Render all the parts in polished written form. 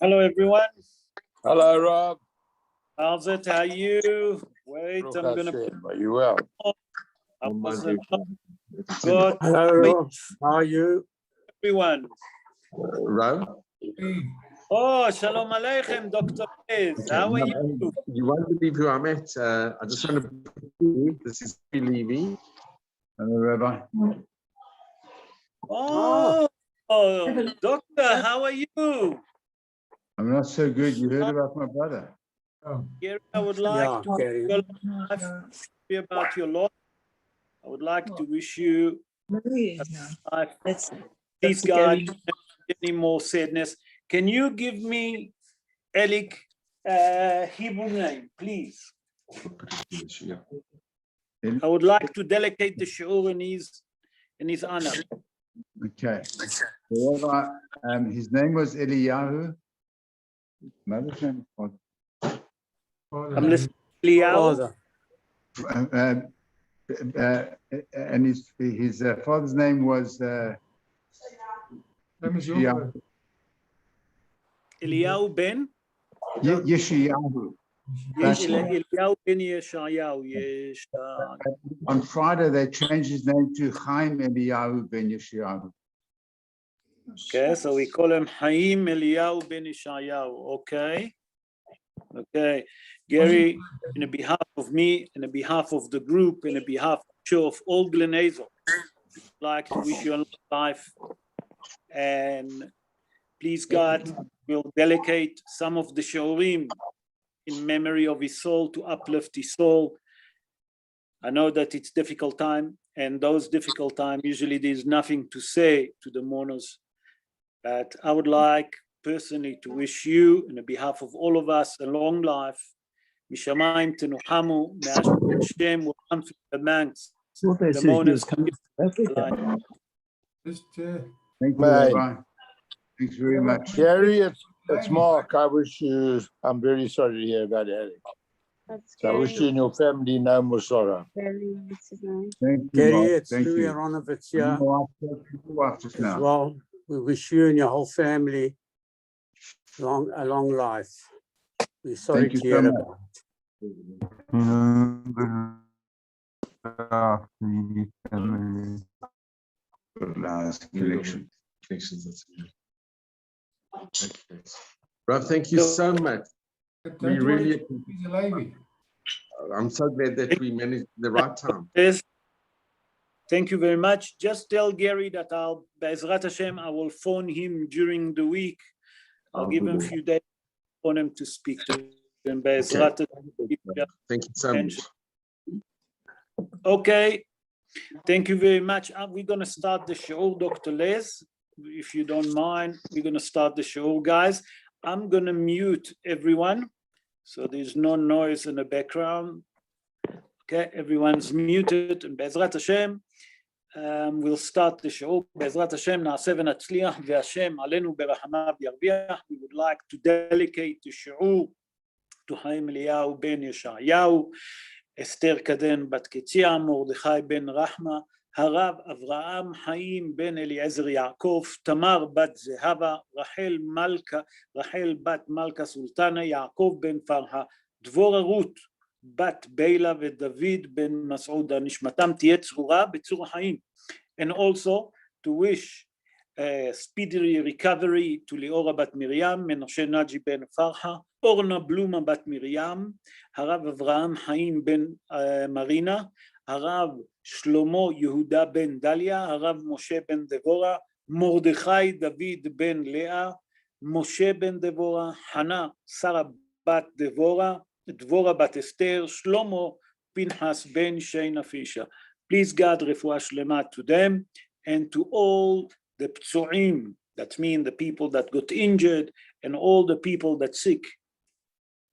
Hello, everyone. Hello, Rob. How's it? How are you? Wait, I'm going to... Are you well? Good. Hello, Rob. How are you? Everyone. Rob? Oh, shalom aleichem, Dr. Liz. How are you? You won't believe who I met. I just want to... This is Levy. Hello, Rabbi. Oh, Doctor, how are you? I'm not so good. You heard about my brother. Gary, I would like to hear about your loss. I would like to wish you a life. Please, God, any more sadness. Can you give me Elik Hebrew name, please? I would like to delegate the shiur in his honor. Okay. Rabbi, his name was Eliyahu. Mother's name was I'm listening. Eliyahu. And his father's name was Eliyahu ben? Yeshayahu. Eliyahu ben Yeshayahu. On Friday, they changed his name to Chaim Eliyahu ben Yeshayahu. Okay, so we call him Chaim Eliyahu ben Yeshayahu. Okay. Gary, on behalf of me, on behalf of the group, on behalf of all Glen Hazel, I'd like to wish you a long life. And please, God, will delegate some of the shiurim in memory of his soul, to uplift his soul. I know that it's difficult time, and those difficult times, usually there's nothing to say to the mourners. But I would like personally to wish you, on behalf of all of us, a long life. Mishamayim tenuchamu, Hashem will comfort the manx. The mourners come. Thank you, Rabbi. Thanks very much. Gary, it's Mark. I'm very sorry to hear about Eric. So I wish you and your family no more sorrow. Thank you, Gary, Mark. it's Thank Louis you. Aronovitz here Just as now. well. We wish you and your whole family a long life. We're sorry Thank you to hear so about Last collection. Rob, thank you so much. We really, I'm so glad that we managed the right time. Yes. Thank you very much. Just tell Gary that Be'ezrat Hashem, I will phone him during the week. I'll give him a few days for him to speak to him. Be'ezrat Hashem. Thank you so much. Okay. Thank you very much. We're going to start the show, Dr. Les. If you don't mind, we're going to start the show, guys. I'm going to mute everyone, so there's no noise in the background. Okay, everyone's muted. And Be'ezrat Hashem, we'll start the show. Be'ezrat Hashem, na'aseh v'natzliach ve'Hashem alenu berachamav yarviach. We would like to dedicate the shiur to Chaim Eliyahu ben Yeshayahu, Esther Kaden bat Ketzia, Mordechai ben Rahma, Harav Avraham Chaim ben Eliezer Yaakov, Tamar bat Zehava, Rachel bat Malka Sultana, Yaakov ben Farha, Dvorah Ruth בת ביילה ודוד בן מסעודה, נשמתם תהיה צרורה בצור החיים. And also to wish speedy recovery to ליאורה בת מרים, מנשה נג'י בן פרחה, אורנה בלומה בת מרים, הרב אברהם חיים בן מרינה, הרב שלמה יהודה בן דליה, הרב משה בן דבורה, מרדכי דוד בן לאה, משה בן דבורה, חנה שרה בת דבורה, Dvorah bat Esther, Shlomo Pinchas ben Sheina Fisha. Please God, refuah shlema to them and to all the ptsu'im, that means the people that got injured and all the people that sick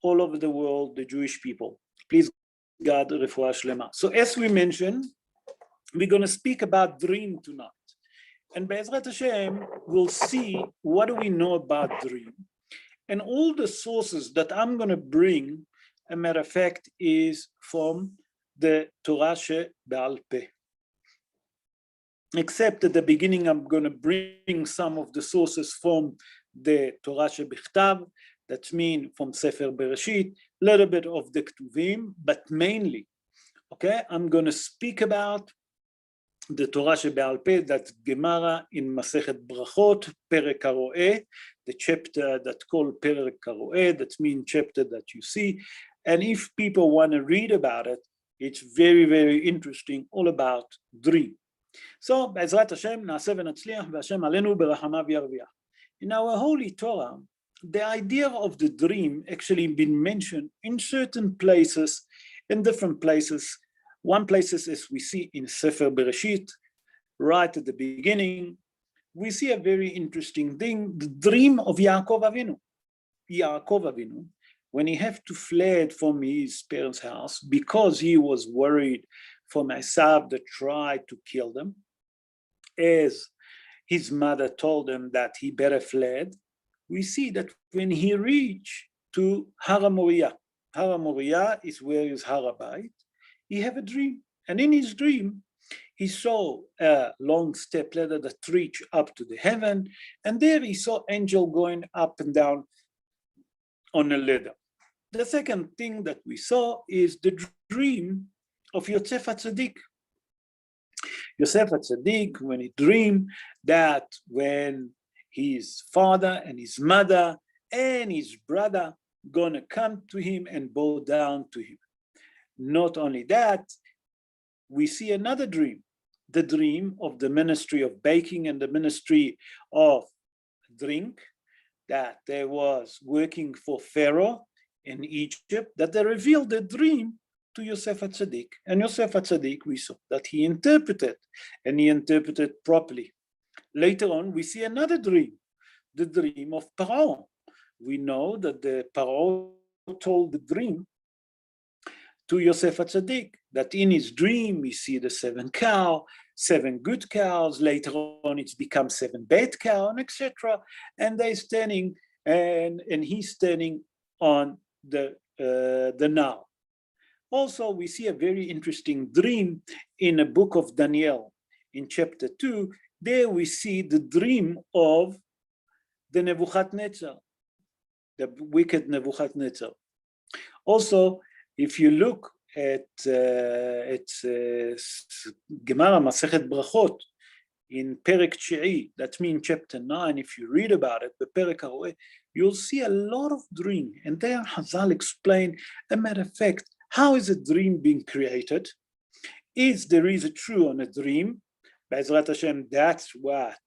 all over the world, the Jewish people. Please God, refuah shlema. So as we mentioned, we're going to speak about dream tonight. And Be'ezrat Hashem, we'll see what do we know about dream. And all the sources that I'm going to bring, a matter of fact, is from the Torah She'Ba'al Peh. Except at the beginning, I'm going to bring some of the sources from the Torah shebichtav, that means from Sefer Bereshit, little bit of the Ketuvim, but mainly, okay, I'm going to speak about the Torah shebe'al peh, that's Gemara in Masechet Brachot, Perek HaRo'eh, the chapter that called Perek HaRo'eh, that means chapter that you see. And if people want to read about it, it's very, very interesting, all about dream. So, Be'ezrat Hashem, na'aseh v'natzliach, v'Hashem alenu berachamav yarviach. In our Holy Torah, the idea of the dream actually been mentioned in certain places, in different places. One place is we see in Sefer Bereshit, right at the beginning, we see a very interesting thing, the dream of Yaakov Avinu. Yaakov Avinu, when he had to fled from his parents' house because he was worried from Esav that tried to kill them, as his mother told him that he better fled, we see that when he reached to Har HaMoriah, Har HaMoriah is where is Har HaBayit, he had a dream. And in his dream, he saw a long step ladder that reached up to the heaven, and there he saw angel going up and down on a ladder. The second thing that we saw is the dream of Yosef HaTzadik. Yosef HaTzadik, when he dreamed that when his father and his mother and his brother gonna come to him and bow down to him. Not only that, we see another dream, the dream of the ministry of baking and the ministry of drink, that they was working for Pharaoh in Egypt, that they revealed the dream to Yosef HaTzadik. And Yosef HaTzadik, we saw that he interpreted, and he interpreted properly. Later on, we see another dream, the dream of Paro. We know that the Paro told the dream to Yosef HaTzadik, that in his dream, we see the 7 cows, 7 good cows, later on it's become 7 bad cows, and etc. And they're standing, and he's standing on the Nile. Also, we see a very interesting dream in a book of Daniel, in chapter 2. There we see the dream of the Nebuchadnezzar, the wicked Nebuchadnezzar. Also, if you look at Gemara Masechet Brachot in Perek Tshei, that means chapter 9, if you read about it, the Perek HaRo'eh, you'll see a lot of dream. And there Hazal explain, a matter of fact, how is a dream being created? Is there is a true on a dream? Be'ezrat Hashem, that's what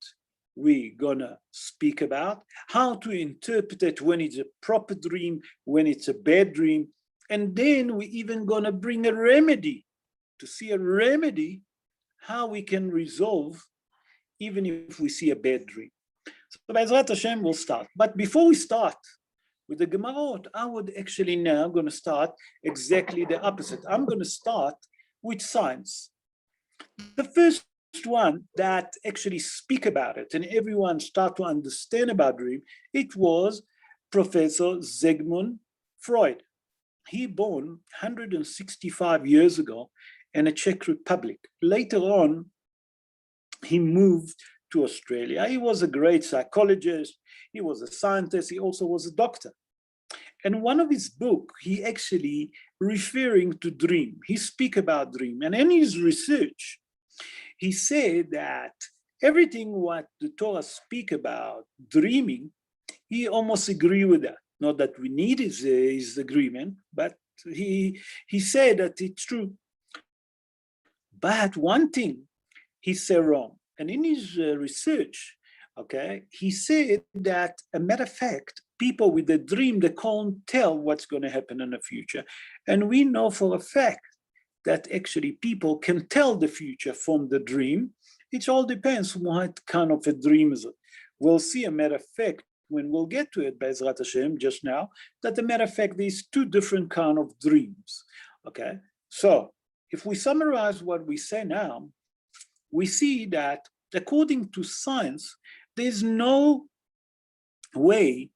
we're gonna speak about. How to interpret it when it's a proper dream, when it's a bad dream. And then we're even gonna bring a remedy, to see a remedy, how we can resolve even if we see a bad dream. So Be'ezrat Hashem, we'll start. But before we start with the Gemarot, I would actually now gonna start exactly the opposite. I'm gonna start with science. The first one that actually speak about it and everyone start to understand about dream, it was Professor Sigmund Freud. He born 165 years ago in the Czech Republic. Later on, he moved to Australia. He was a great psychologist. He was a scientist. He also was a doctor. And one of his books, he actually referring to dream. He speak about dream. And in his research, he said that everything what the Torah speak about dreaming, he almost agree with that. Not that we need his agreement, but he said that it's true. But one thing he said wrong. And in his research, okay, he said that, a matter of fact, people with a dream, they can't tell what's going to happen in the future. And we know for a fact that actually people can tell the future from the dream. It all depends what kind of a dream is it. We'll see, a matter of fact, when we'll get to it, Be'ezrat Hashem, just now, that, a matter of fact, there's 2 different kind of dreams, okay? So if we summarize what we say now, we see that according to science, there's no way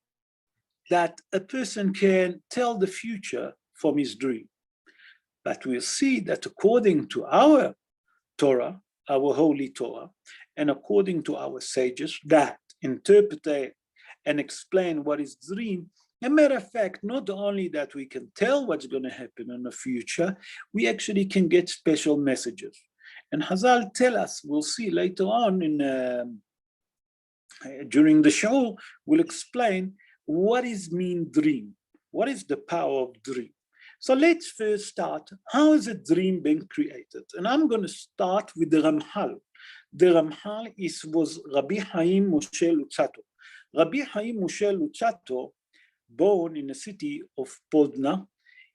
that a person can tell the future from his dream. But we'll see that according to our Torah, our holy Torah, and according to our sages that interpret and explain what is dream. As a matter of fact, not only that we can tell what's going to happen in the future, we actually can get special messages. And Hazal tell us, we'll see later on during the show, we'll explain what is mean dream. What is the power of dream? So let's first start, how is a dream being created? And I'm going to start with the Ramchal. The Ramchal was Rabbi Chaim Moshe Luzzatto. Rabbi Chaim Moshe Luzzatto, born in the city of Podna.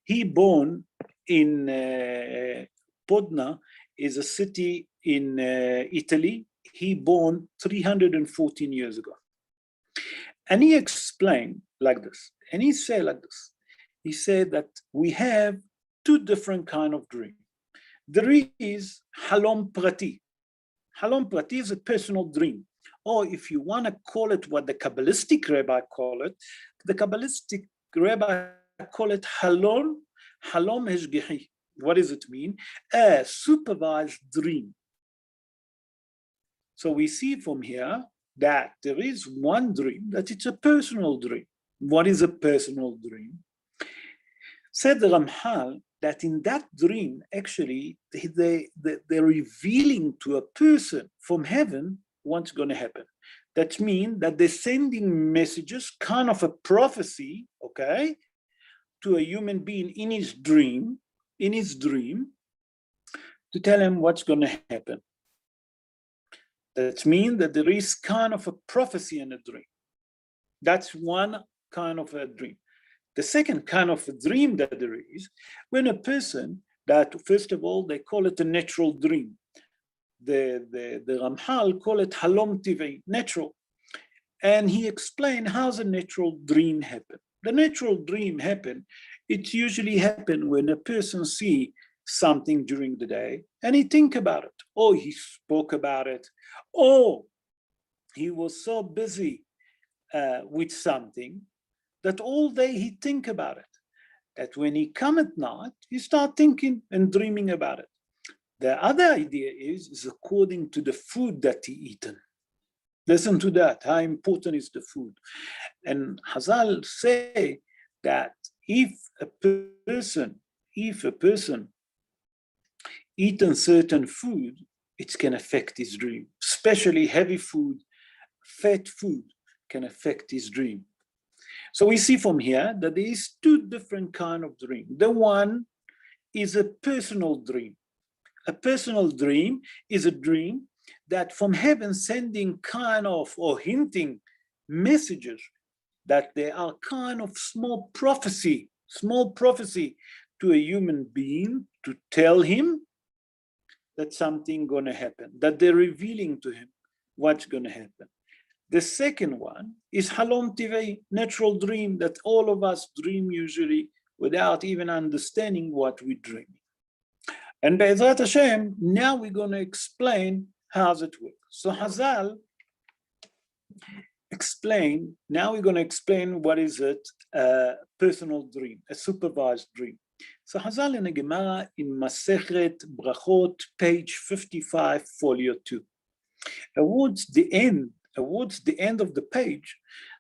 He born in Podna, is a city in Italy. He born 314 years ago. And he explained like this, and he said like this. He said that we have two different kind of dream. There is halom prati. Halom prati is a personal dream. Or if you want to call it what the Kabbalistic rabbi call it, the Kabbalistic rabbi call it halom heshgechi. What does it mean? A supervised dream. So we see from here that there is one dream, that it's a personal dream. What is a personal dream? Said the Ramchal that in that dream, actually, they're revealing to a person from heaven what's going to happen. That means that they're sending messages, kind of a prophecy, okay, to a human being in his dream, to tell him what's going to happen. That means that there is kind of a prophecy in a dream. That's one kind of a dream. The second kind of a dream that there is, when a person that, first of all, they call it a natural dream. The Ramchal call it halom tivei, natural. And he explained how's a natural dream happen. The natural dream happen, it usually happen when a person see something during the day and he think about it, or he spoke about it, or he was so busy with something that all day he think about it, that when he come at night, he start thinking and dreaming about it. The other idea is according to the food that he eaten. Listen to that, how important is the food. And Hazal say that if a person eaten certain food, it can affect his dream, especially heavy food, fat food can affect his dream. So we see from here that there is two different kind of dream. The one is a personal dream. A personal dream is a dream that from heaven sending kind of or hinting messages that they are kind of small prophecy to a human being to tell him that something going to happen, that they're revealing to him what's going to happen. The second one is halom tivei, natural dream that all of us dream usually without even understanding what we're dreaming. And Be'ezrat Hashem, now we're going to explain how it works. So Hazal explain, now we're going to explain what is it, a personal dream, a supervised dream. So Hazal in the Gemara in Masechet Brachot, page 55, folio 2. Towards the end of the page,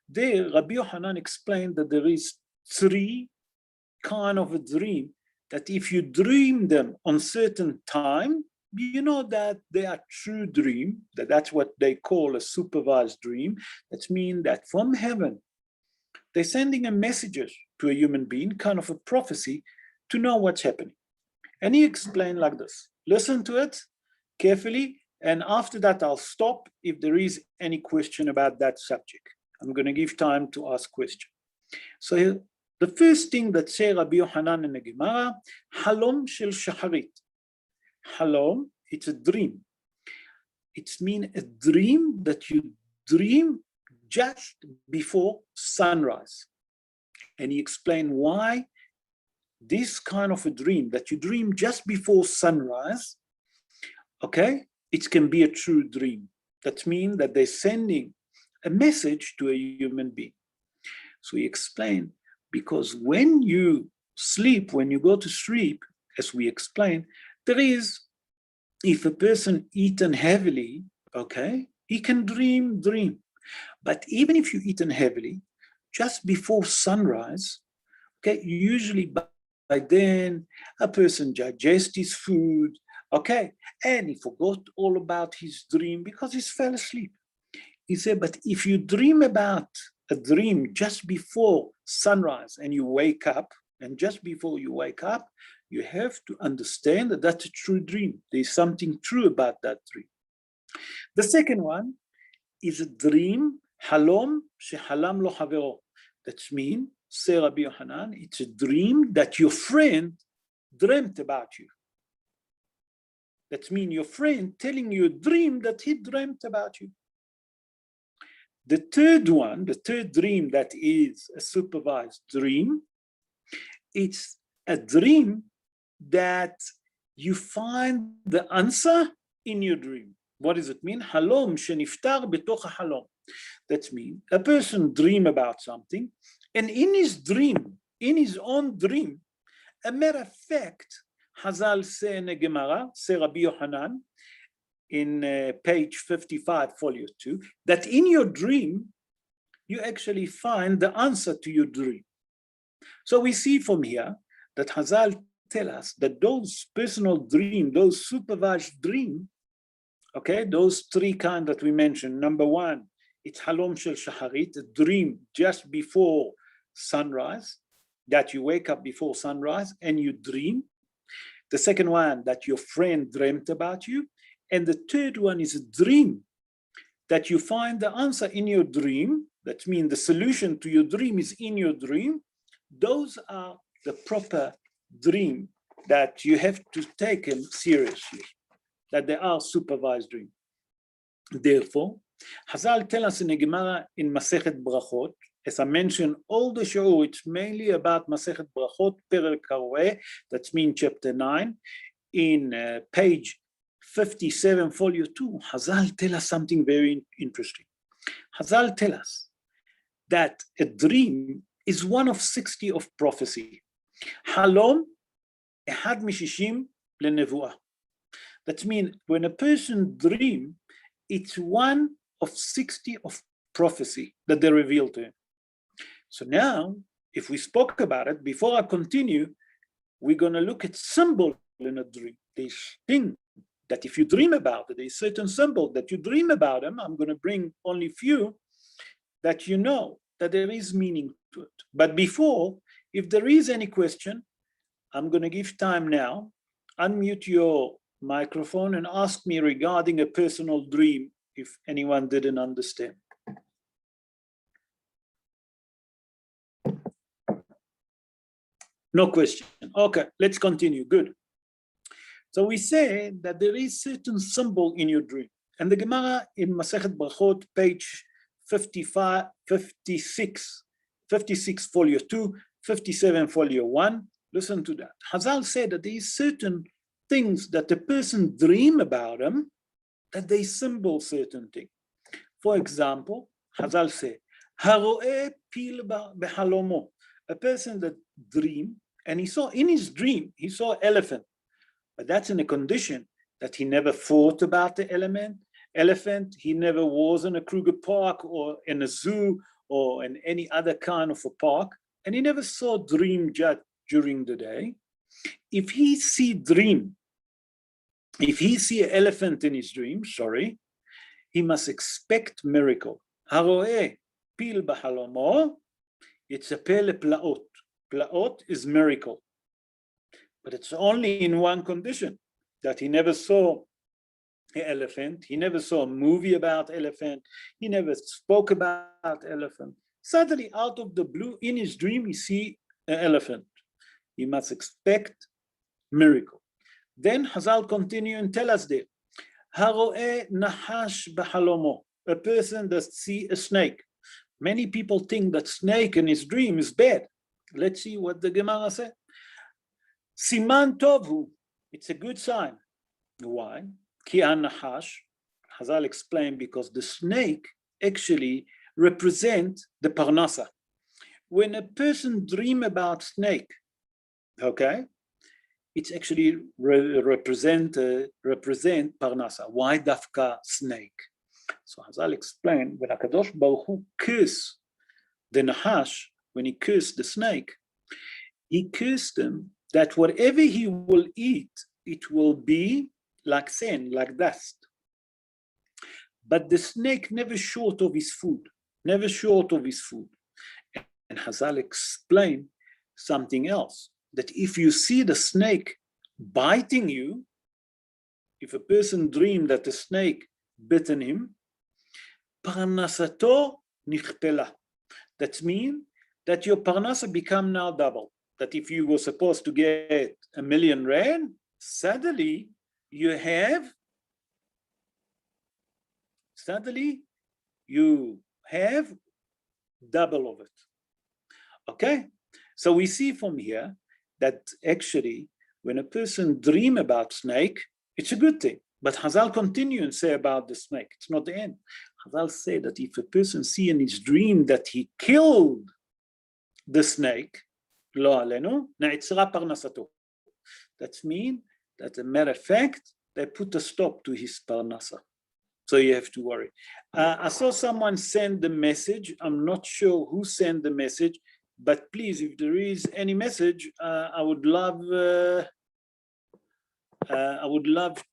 there Rabbi Yochanan explained that there is three kind of a dream that if you dream them on certain time, you know that they are true dream, that's what they call a supervised dream. That means that from heaven, they're sending a messages to a human being, kind of a prophecy, to know what's happening. And he explained like this. Listen to it carefully, and after that I'll stop if there is any question about that subject. I'm going to give time to ask questions. So the first thing that say Rabbi Yochanan in the Gemara, halom shel shacharit. Halom, it's a dream. It's mean a dream that you dream just before sunrise. And he explained why this kind of a dream that you dream just before sunrise, okay, it can be a true dream. That means that they're sending a message to a human being. So he explained, because when you sleep, when you go to sleep, as we explained, there is, if a person eaten heavily, okay, he can dream. But even if you've eaten heavily, just before sunrise, okay, usually by then a person digests his food, okay, and he forgot all about his dream because he fell asleep. He said, but if you dream about a dream just before sunrise and you wake up, and just before you wake up, you have to understand that that's a true dream. There's something true about that dream. The second one is a dream, halom shehalam lo havero. That means, say Rabbi Yohanan, it's a dream that your friend dreamt about you. That means your friend telling you a dream that he dreamt about you. The third one, the third dream that is a supervised dream, it's a dream that you find the answer in your dream. What does it mean? Halom sheniftar betoch halom. That means a person dream about something, and in his dream, in his own dream, a matter of fact, Hazal say in a Gemara, say Rabbi Yohanan, in page 55, folio 2, that in your dream, you actually find the answer to your dream. So we see from here that Hazal tell us that those personal dream, those supervised dream, okay, those three kinds that we mentioned. Number one, it's halom shel shaharit, a dream just before sunrise, that you wake up before sunrise and you dream. The second one, that your friend dreamt about you. And the third one is a dream that you find the answer in your dream. That means the solution to your dream is in your dream. Those are the proper dream that you have to take them seriously, that they are supervised dream. Therefore, Hazal tell us in a Gemara in Masechet Brachot, as I mentioned, all the show, it's mainly about Masechet Brachot, Perek Haroeh, that means chapter 9, in page 57, folio 2, Hazal tell us something very interesting. Hazal tell us that a dream is one of 60 of prophecy. Halom, ehad mishishim lenevuah. That means when a person dream, it's one of 60 of prophecy that they reveal to him. So now, if we spoke about it, before I continue, we're going to look at symbol in a dream. This thing that if you dream about it, there's certain symbol that you dream about them. I'm going to bring only few that you know that there is meaning to it. But before, if there is any question, I'm going to give time now. Unmute your microphone and ask me regarding a personal dream if anyone didn't understand. No question. Okay, let's continue. Good. So we say that there is certain symbol in your dream. And the Gemara in Masechet Brachot, page 55, 56, folio 2, 57, folio 1. Listen to that. Hazal said that there is certain things that the person dream about them, that they symbol certain things. For example, Hazal said, Haroeh pil behalomo. A person that dream, and he saw in his dream, he saw elephant. But that's in a condition that he never thought about the elephant. He never was in a Kruger Park or in a zoo or in any other kind of a park. And he never saw dream just during the day. If he see an elephant in his dream, he must expect miracle. Haroeh pil bahalomo, it's a pele plaot. Plaot is miracle. But it's only in one condition, that he never saw an elephant, he never saw a movie about elephant, he never spoke about elephant. Suddenly, out of the blue, in his dream, he see an elephant. He must expect miracle. Then Hazal continue and tell us there, Haroeh nahash bahalomo, a person that see a snake. Many people think that snake in his dream is bad. Let's see what the Gemara said. Siman tovhu, it's a good sign. Why? Ki nahash, Hazal explained, because the snake actually represents the parnasa. When a person dream about snake, okay, it's actually represent parnasa. Why dafka snake? So Hazal explained, when HaKadosh Baruch Hu cursed the Nahash, when he cursed the snake, he cursed him that whatever he will eat, it will be like sand, like dust. But the snake never short of his food, never short of his food. And Hazal explained something else, that if you see the snake biting you, if a person dreamed that the snake bitten him, parnasato nichpela. That means that your parnasa become now double. That if you were supposed to get 1,000,000 rand, suddenly you have double of it. Okay, so we see from here that actually when a person dream about snake, it's a good thing. But Hazal continue and say about the snake, it's not the end. Hazal say that if a person see in his dream that he killed the snake, lo alenu, na'etzra parnasato. That means that, as a matter of fact, they put a stop to his parnasa. So you have to worry. I saw someone send the message. I'm not sure who sent the message, but please, if there is any message, I would love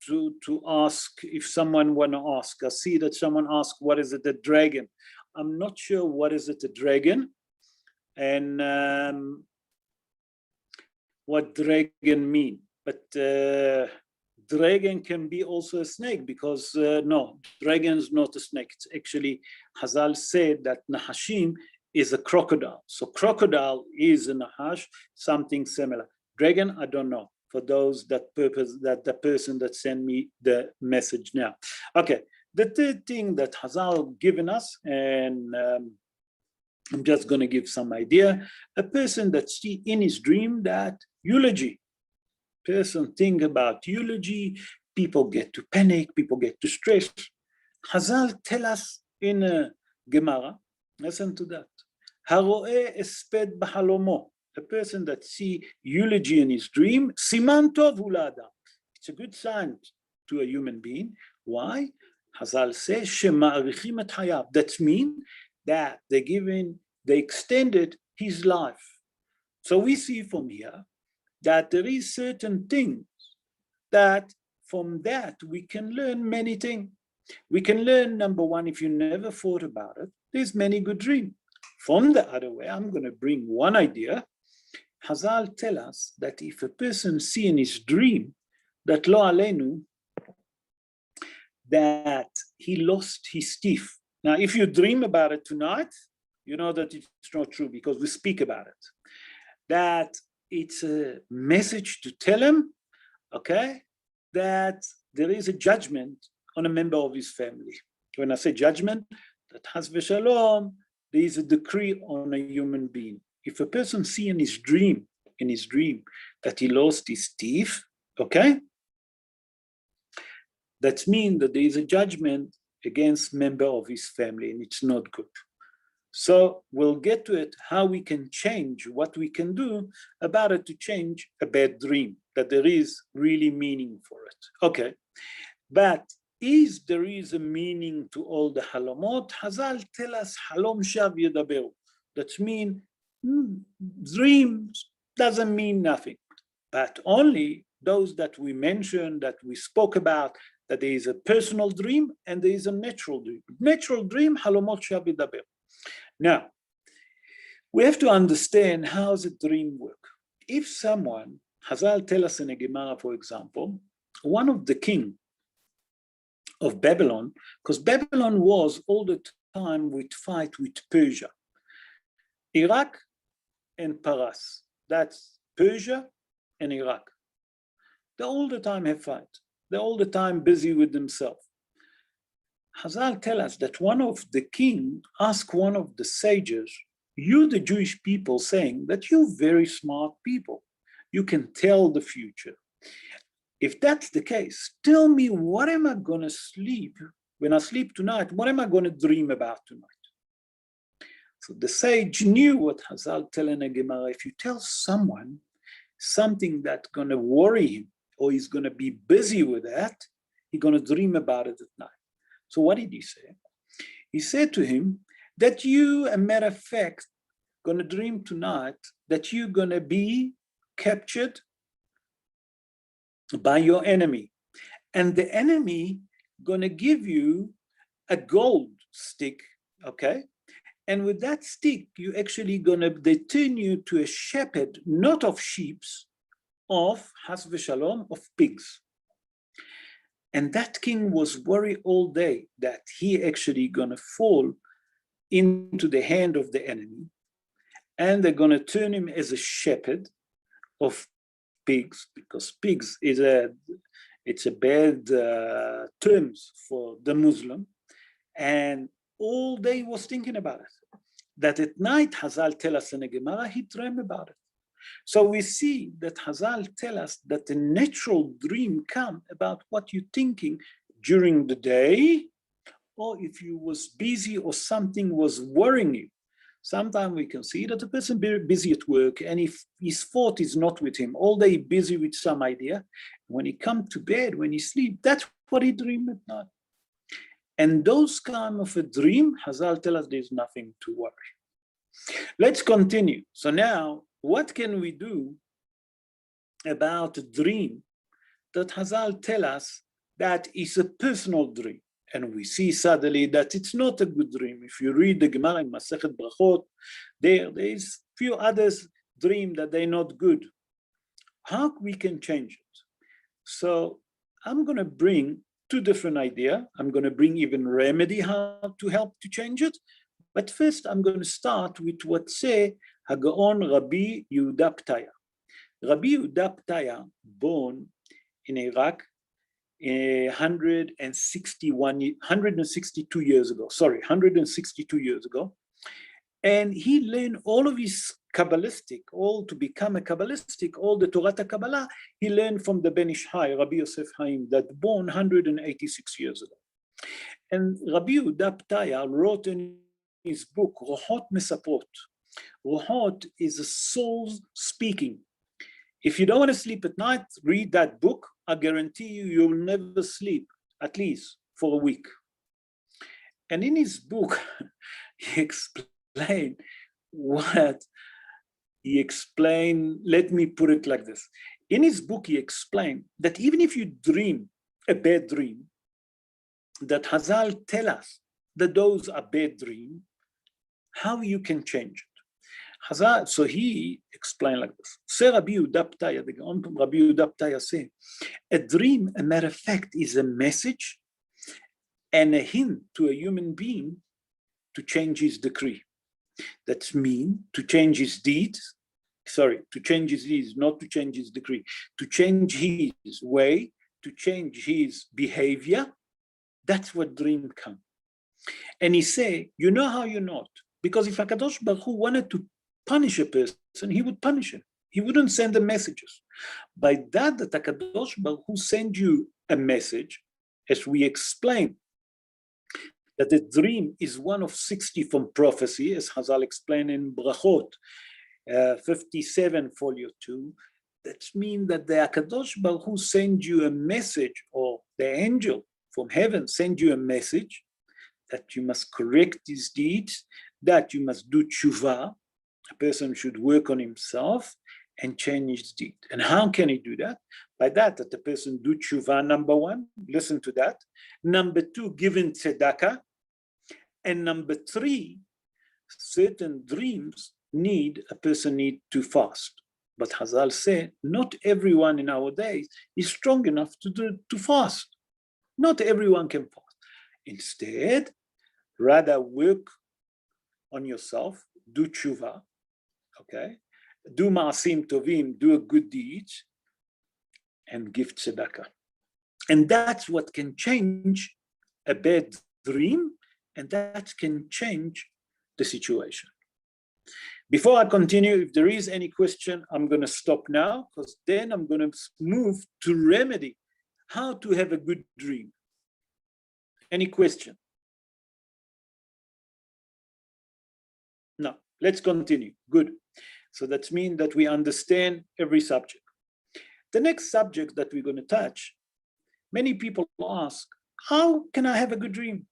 to ask if someone want to ask. I see that someone asked, what is it, a dragon? I'm not sure what is it, a dragon, and what dragon mean. But dragon can be also a snake, because no, dragon is not a snake. It's actually, Hazal said that Nahashim is a crocodile. So crocodile is a Nahash, something similar. Dragon, I don't know. For those that the person that sent me the message now. Okay, the third thing that Hazal given us, and I'm just going to give some idea. A person that see in his dream that eulogy. Person think about eulogy, people get to panic, people get to stress. Hazal tell us in a Gemara, listen to that. Haro'eh esped b'halomo. A person that see eulogy in his dream, siman tov hu la'adam. It's a good sign to a human being. Why? Hazal says, shema'arichim et hayav. That means that they extended his life. So we see from here that there is certain things that from that we can learn many things. We can learn, number one, if you never thought about it, there's many good dreams. From the other way, I'm going to bring one idea. Hazal tell us that if a person see in his dream that lo alenu, that he lost his teeth. Now, if you dream about it tonight, you know that it's not true because we speak about it. That it's a message to tell him, okay, that there is a judgment on a member of his family. When I say judgment, that has v'shalom, there is a decree on a human being. If a person see in his dream that he lost his teeth, okay, that means that there is a judgment against member of his family, and it's not good. So we'll get to it, how we can change, what we can do about it to change a bad dream, that there is really meaning for it. Okay, but there is a meaning to all the halomot. Hazal tell us halom shav yedaberu. That means dreams doesn't mean nothing, but only those that we mentioned, that we spoke about, that there is a personal dream and there is a natural dream. Natural dream, halomot shav yedaberu. Now, we have to understand how does a dream work. If someone, Hazal tell us in a Gemara, for example, one of the king of Babylon, because Babylon was all the time with fight with Persia, Iraq and Paras. That's Persia and Iraq. They all the time have fight. They're all the time busy with themselves. Hazal tell us that one of the king asked one of the sages, you the Jewish people, saying that you're very smart people. You can tell the future. If that's the case, tell me, what am I going to sleep? When I sleep tonight, what am I going to dream about tonight? So the sage knew what Hazal tell in a Gemara. If you tell someone something that's going to worry him, or he's going to be busy with that, he's going to dream about it at night. So what did he say? He said to him that you, a matter of fact, gonna dream tonight that you're gonna be captured by your enemy. And the enemy gonna give you a gold stick, okay? And with that stick, you actually they turn you to a shepherd, not of sheep, of has v'shalom, of pigs. And that king was worried all day that he actually gonna fall into the hand of the enemy, and they're gonna turn him as a shepherd of pigs, because pigs is it's a bad terms for the Muslim. And all day was thinking about it. That at night, Hazal tell us in a Gemara, he dreamed about it. So we see that Hazal tell us that the natural dream come about what you're thinking during the day, or if you was busy or something was worrying you. Sometimes we can see that the person very busy at work, and if his thought is not with him, all day busy with some idea, when he come to bed, when he sleep, that's what he dream at night. And those kind of a dream, Hazal tell us there's nothing to worry. Let's continue. So now, what can we do about a dream that Hazal tell us that is a personal dream? And we see suddenly that it's not a good dream. If you read the Gemara in Masechet Brachot, there is few others dream that they're not good. How we can change it? So I'm going to bring two different ideas. I'm going to bring even remedy how to help to change it. But first, I'm going to start with what say Hagaon Rabbi Yehuda Ptaya. Rabbi Yehuda Ptaya, born in Iraq, 162 years ago. And he learned all of his Kabbalistic, all to become a Kabbalistic, all the Torah Kabbalah, he learned from the Ben Ish Hai, Rabbi Yosef Haim, that born 186 years ago. And Rabbi Yehuda Ptaya wrote in his book, Rohot Mesaprot. Rohot is a soul speaking. If you don't want to sleep at night, read that book. I guarantee you, you'll never sleep, at least for a week. And in his book, he explained let me put it like this. In his book, he explained that even if you dream a bad dream, that Hazal tell us that those are bad dreams, how you can change it. Hazal, so he explained like this. Say Rabbi Yehuda Ptaya, the Gaon Rabbi Yehuda Ptaya say, a dream, a matter of fact, is a message and a hint to a human being to change his decree. That's mean to change his deeds, to change his deeds, not to change his decree, to change his way, to change his behavior. That's what dream come. And he say, you know how you're not? Because if HaKadosh Baruch Hu wanted to punish a person, he would punish him. He wouldn't send the messages. By that HaKadosh Baruch Hu send you a message, as we explained, that the dream is one of 60 from prophecy, as Hazal explained in Brachot, 57, folio 2. That means that the HaKadosh Baruch Hu send you a message, or the angel from heaven send you a message that you must correct his deeds, that you must do tshuva. A person should work on himself and change his deed. And how can he do that? By that the person do tshuva, number one, listen to that. Number two, giving tzedakah. And number three, certain dreams a person need to fast. But Hazal say, not everyone in our days is strong enough to fast. Not everyone can fast. Instead, rather work on yourself, do tshuva, okay? Do ma'asim tovim, do a good deed, and give tzedakah. And that's what can change a bad dream, and that can change the situation. Before I continue, if there is any question, I'm going to stop now, because then I'm going to move to remedy how to have a good dream. Any question? No, let's continue. Good. So that means that we understand every subject. The next subject that we're going to touch, many people ask, how can I have a good dream?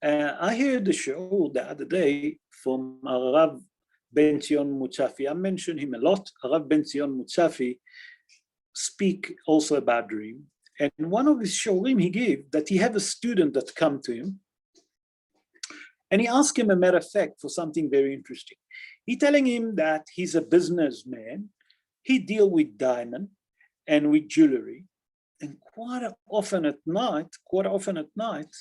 I heard the show the other day from Rav Ben Zion Mutzafi. I mentioned him a lot. Rav Ben Zion Mutzafi speak also about dream. And one of his shorim he gave that he have a student that come to him, and he asked him a matter of fact for something very interesting. He telling him that he's a businessman. He deal with diamond and with jewelry, and quite often at night,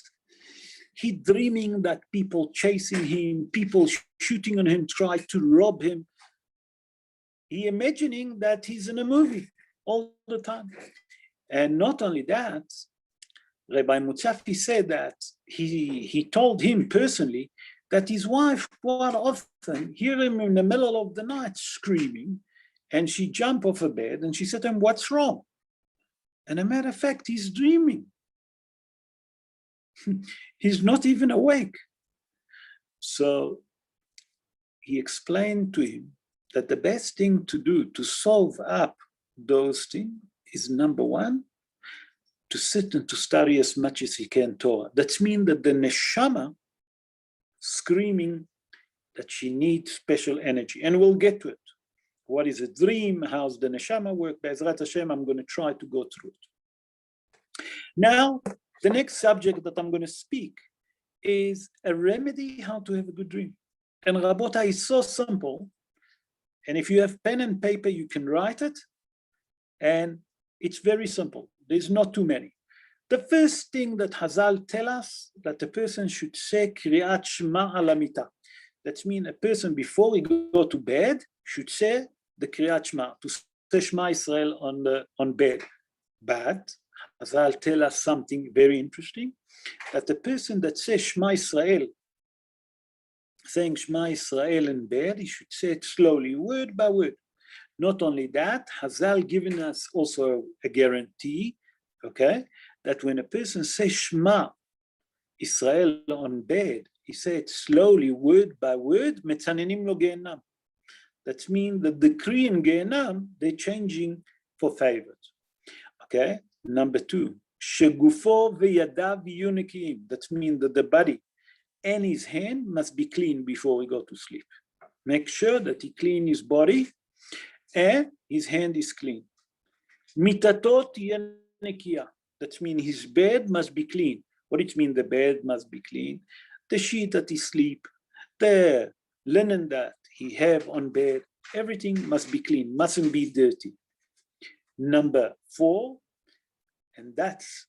he dreaming that people chasing him, people shooting on him, try to rob him. He imagining that he's in a movie all the time. And not only that, Rabbi Mutzafi said that he told him personally that his wife quite often hear him in the middle of the night screaming, and she jumped off her bed and she said to him, "What's wrong?" And a matter of fact, he's dreaming. He's not even awake. So he explained to him that the best thing to do to solve up those things is, number one, to sit and to study as much as he can Torah. That means that the neshama screaming that she needs special energy, and we'll get to it. What is a dream? How's the neshama work? Be'ezrat Hashem, I'm going to try to go through it. Now, the next subject that I'm going to speak is a remedy how to have a good dream. And Rabota is so simple. And if you have pen and paper, you can write it. And it's very simple. There's not too many. The first thing that Hazal tell us that a person should say Kriyat Shema ala mita. That means a person before he go to bed should say the Kriyat Shema, to say Shema Yisrael on bed. But Hazal tell us something very interesting, that the person that says Shema Yisrael, saying Shema Yisrael in bed, he should say it slowly, word by word. Not only that, Hazal giving us also a guarantee, okay, that when a person says Shema Yisrael on bed, he said it slowly, word by word, metzanenim lo Gehenam. That means the decree in Gehenam, they're changing for favors. Okay, number two, shegufo v'yadav yihyu nekiim. That means that the body and his hand must be clean before we go to sleep. Make sure that he clean his body and his hand is clean. Mitatot tihye nekiya. That means his bed must be clean. What it means? The bed must be clean. The sheet that he sleep, the linen that he have on bed, everything must be clean, mustn't be dirty. Number four, and that's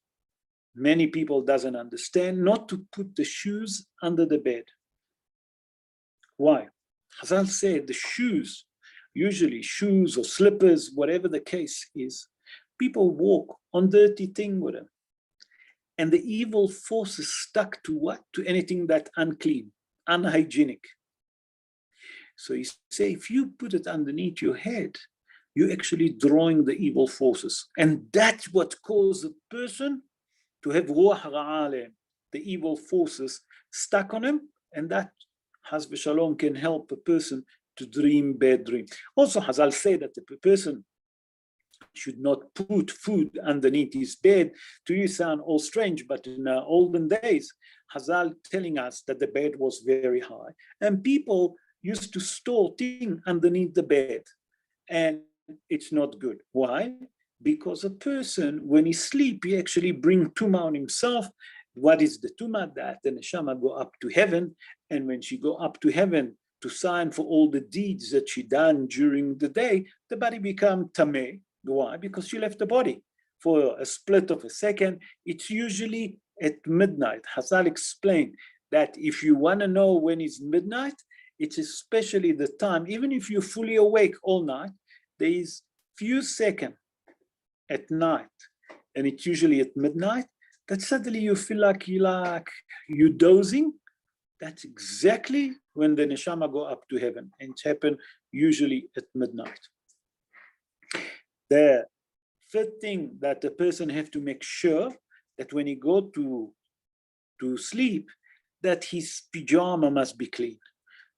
many people doesn't understand, not to put the shoes under the bed. Why? Hazal said the shoes, usually shoes or slippers, whatever the case is, people walk on dirty thing with them. And the evil force is stuck to what? To anything that unclean, unhygienic. So you say, if you put it underneath your head, you're actually drawing the evil forces. And that's what causes a person to have ruach ra'ah, the evil forces stuck on him. And that, Haz v'shalom, can help a person to dream bad dream. Also, Hazal say that the person should not put food underneath his bed. To you sound all strange, but in olden days, Hazal telling us that the bed was very high. And people used to store things underneath the bed. And it's not good. Why? Because a person, when he sleep, he actually bring tumah on himself. What is the tumah? That the neshama go up to heaven. And when she go up to heaven to sign for all the deeds that she done during the day, the body become tameh. Why? Because she left the body for a split of a second. It's usually at midnight. Hazal explained that if you want to know when it's midnight, it's especially the time, even if you're fully awake all night, there is few seconds at night, and it's usually at midnight, that suddenly you feel like you're dozing. That's exactly when the neshama go up to heaven, and it happens usually at midnight. The third thing that the person have to make sure that when he go to sleep, that his pajama must be clean,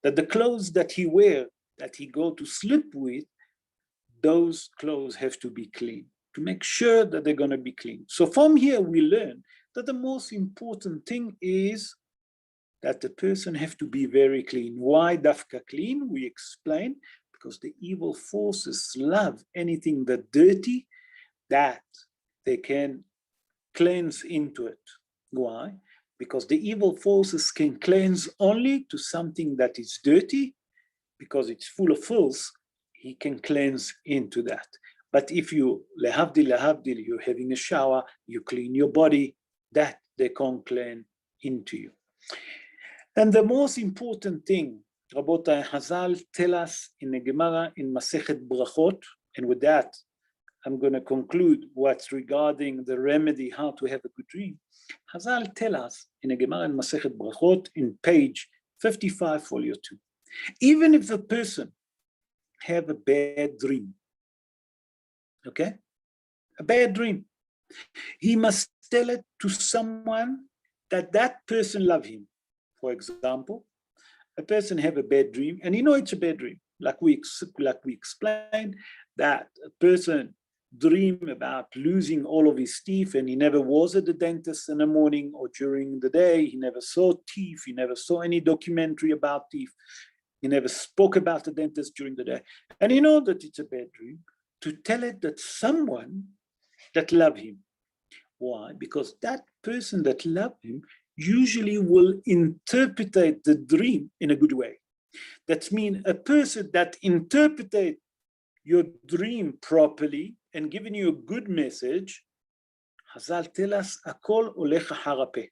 that the clothes that he wear, that he go to sleep with, those clothes have to be clean, to make sure that they're going to be clean. So from here we learn that the most important thing is that the person have to be very clean. Why dafka clean? We explain, because the evil forces love anything that dirty, that they can cleanse into it. Why? Because the evil forces can cleanse only to something that is dirty, because it's full of filth, he can cleanse into that. But if you, lehavdil, you're having a shower, you clean your body, that they can't clean into you. And the most important thing, Rabotai, Hazal tell us in the Gemara in Masechet Brachot, and with that, I'm going to conclude what's regarding the remedy, how to have a good dream. Hazal tell us in the Gemara in Masechet Brachot in page 55, folio 2. Even if a person have a bad dream, okay, a bad dream, he must tell it to someone that person love him. For example, a person have a bad dream, and you know it's a bad dream. Like we explained, that a person dream about losing all of his teeth, and he never was at the dentist in the morning or during the day. He never saw teeth. He never saw any documentary about teeth. He never spoke about the dentist during the day. And you know that it's a bad dream, to tell it that someone that love him. Why? Because that person that love him usually will interpret the dream in a good way. That means a person that interpreted your dream properly and giving you a good message, Hazal tell us, Akol olecha harape.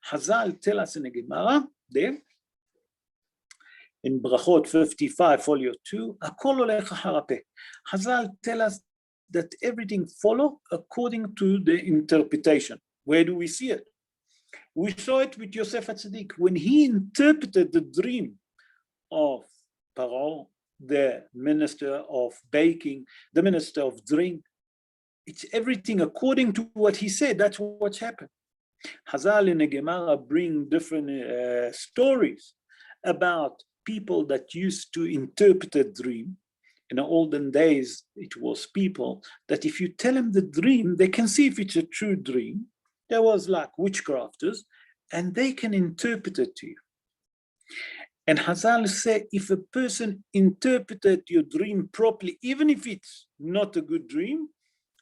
Hazal tell us in the Gemara, there, in Brachot 55, folio 2, Akol olecha harape. Hazal tell us that everything follow according to the interpretation. Where do we see it? We saw it with Yosef HaTzadik. When he interpreted the dream of Paro, the minister of baking, the minister of drink, it's everything according to what he said. That's what's happened. Hazal in the Gemara bring different stories about people that used to interpret a dream. In the olden days, it was people that if you tell them the dream, they can see if it's a true dream. There was like witchcrafters, and they can interpret it to you. And Hazal say, if a person interpreted your dream properly, even if it's not a good dream,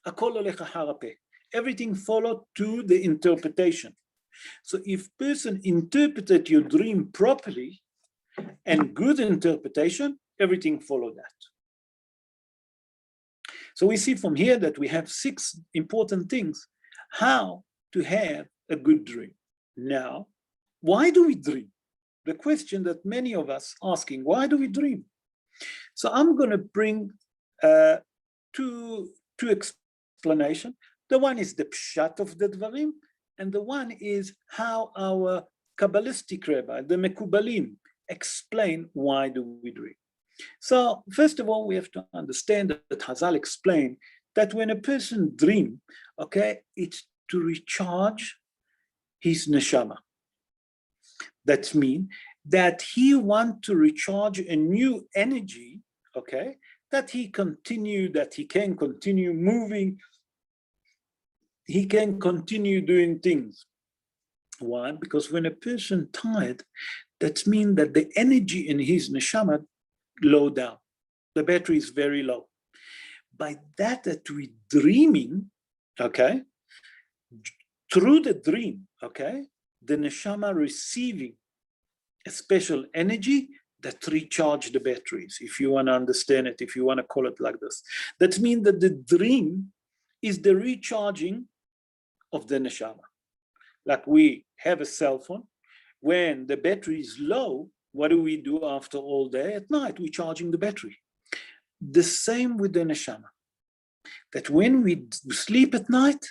akol olecha harape. Everything followed to the interpretation. So if person interpreted your dream properly and good interpretation, everything followed that. So we see from here that we have 6 important things how to have a good dream. Now, why do we dream? The question that many of us asking, why do we dream? So I'm going to bring two explanations. The one is the pshat of the dvarim, and the one is how our Kabbalistic rabbi, the Mekubalim, explain why do we dream. So first of all, we have to understand that Hazal explained that when a person dream, okay, it's to recharge his neshama. That means that he wants to recharge a new energy, okay, that he can continue moving, he can continue doing things. Why? Because when a person tired, that means that the energy in his neshama low down. The battery is very low. By that we dreaming, okay, through the dream, okay, the neshama receiving a special energy that recharge the batteries, if you want to understand it, if you want to call it like this. That means that the dream is the recharging of the neshama. Like we have a cell phone, when the battery is low, what do we do after all day? At night, we're charging the battery. The same with the neshama. That when we sleep at night,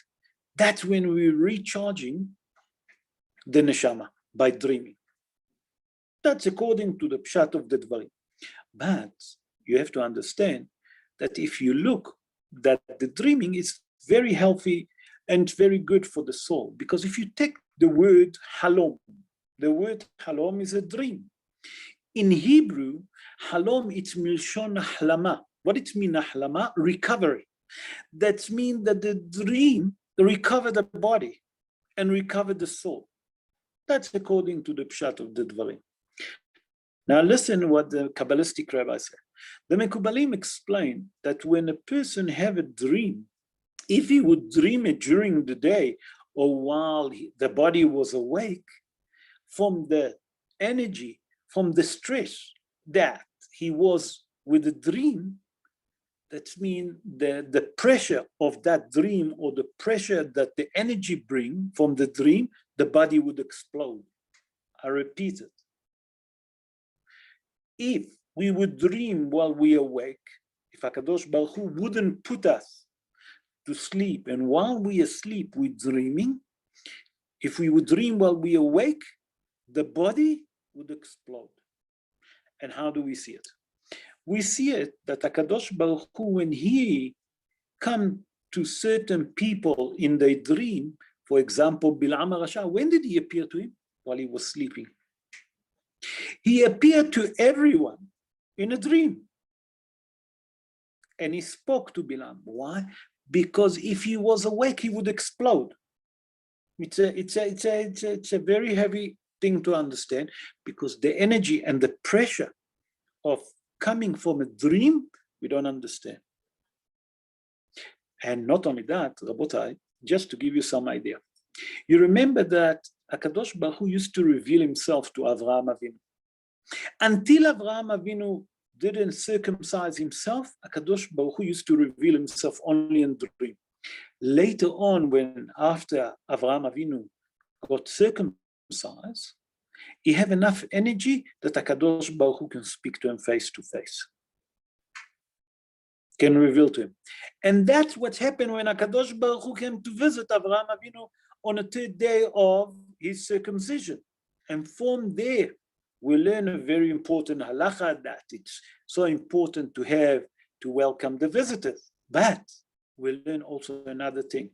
that's when we're recharging the neshama by dreaming. That's according to the pshat of the dvarim. But you have to understand that if you look, that the dreaming is very healthy and very good for the soul. Because if you take the word halom, the word halom is a dream. In Hebrew, halom, it's milshon ahlama. What it means, ahlama? Recovery. That means that the dream recover the body and recover the soul. That's according to the pshat of the Dvarim. Now listen what the Kabbalistic rabbi said. The Mekubalim explain that when a person have a dream, if he would dream it during the day or while the body was awake, from the energy, from the stress that he was with the dream, that means the pressure of that dream or the pressure that the energy bring from the dream, the body would explode. I repeat it. If we would dream while we awake, if HaKadosh Baruch Hu wouldn't put us to sleep, and while we asleep, we're dreaming, if we would dream while we awake, the body would explode. And how do we see it? We see it that HaKadosh Baruch Hu, when he come to certain people in their dream, for example, Bilam HaRasha, when did he appear to him? While he was sleeping. He appeared to everyone in a dream. And he spoke to Bilam. Why? Because if he was awake, he would explode. It's a very heavy thing to understand, because the energy and the pressure of coming from a dream, we don't understand. And not only that, Rabotai, just to give you some idea. You remember that HaKadosh Baruch Hu used to reveal himself to Avraham Avinu. Until Avraham Avinu didn't circumcise himself, HaKadosh Baruch Hu used to reveal himself only in dream. Later on, when after Avraham Avinu got circumcised, he had enough energy that HaKadosh Baruch Hu can speak to him face to face, can reveal to him. And that's what happened when HaKadosh Baruch Hu came to visit Avraham Avinu on the third day of his circumcision. And from there, we learn a very important halacha, that it's so important to welcome the visitors. But we learn also another thing,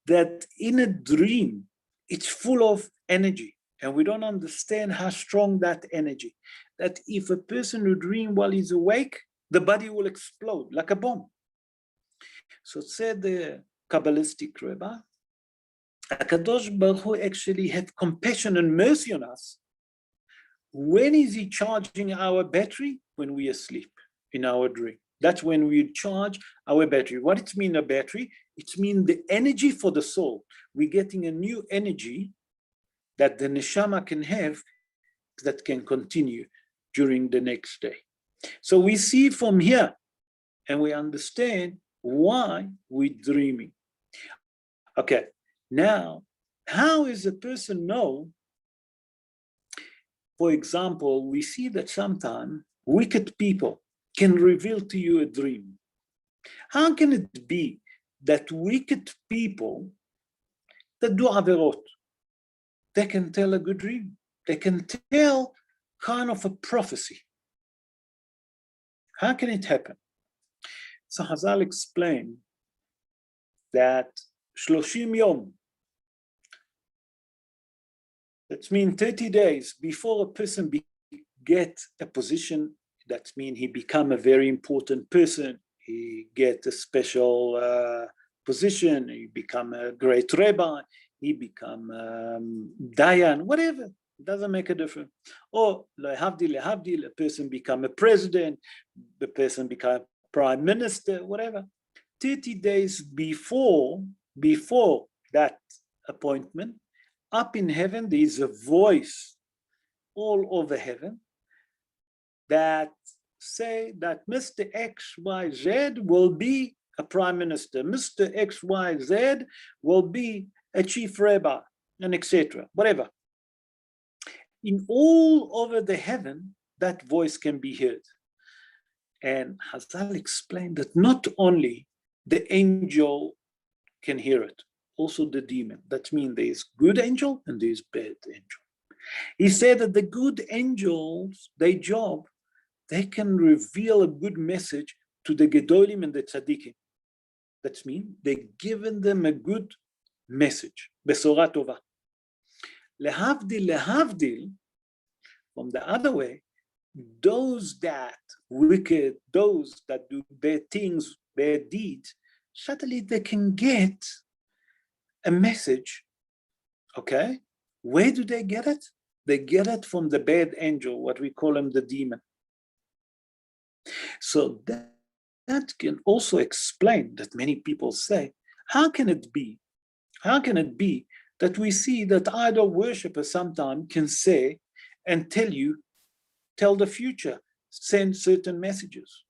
that in a dream, it's full of energy, and we don't understand how strong that energy, that if a person will dream while he's awake, the body will explode like a bomb. So said the Kabbalistic Rabbi, HaKadosh Baruch Hu actually have compassion and mercy on us. When is he charging our battery? When we are asleep in our dream. That's when we charge our battery. What it means, a battery? It means the energy for the soul. We're getting a new energy that the neshama can have, that can continue during the next day. So we see from here, and we understand why we're dreaming. Okay, now, how is a person know? For example, we see that sometimes wicked people can reveal to you a dream. How can it be that wicked people that do averot, they can tell a good dream? They can tell kind of a prophecy. How can it happen? So Hazal explained that 30 yom, that means 30 days before a person get a position, that means he become a very important person, he get a special position, he become a great rabbi, he become dayan, whatever, it doesn't make a difference. Or lehavdil, a person become a president, the person become prime minister, whatever. 30 days before that appointment, up in heaven, there is a voice all over heaven that say that Mr. XYZ will be a prime minister, Mr. XYZ will be a chief rabbi, and etc. Whatever. In all over the heaven, that voice can be heard. And Hazal explained that not only the angel can hear it, also the demon. That means there is good angel and there is bad angel. He said that the good angels, their job, they can reveal a good message to the Gedolim and the Tzaddikim. That means they're giving them a good message. Besora tova. Lehavdil, from the other way, those that wicked, those that do bad things, bad deeds, suddenly they can get a message, okay, Where do they get it? They get it from the bad angel, what we call him the demon. So that can also explain that many people say, how can it be? How can it be that we see that idol worshippers sometimes can say and tell the future, send certain messages?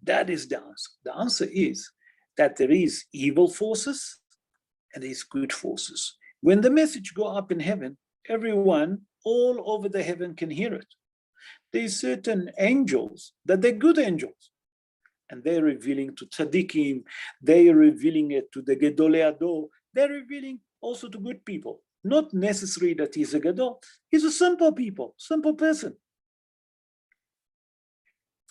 That is the answer. The answer is that there is evil forces and there's good forces. When the message go up in heaven, everyone all over the heaven can hear it. There's certain angels that they're good angels, and they're revealing to tzaddikim, they're revealing it to the gedolei ador, they're revealing also to good people. Not necessary that he's a gadol, he's a simple person.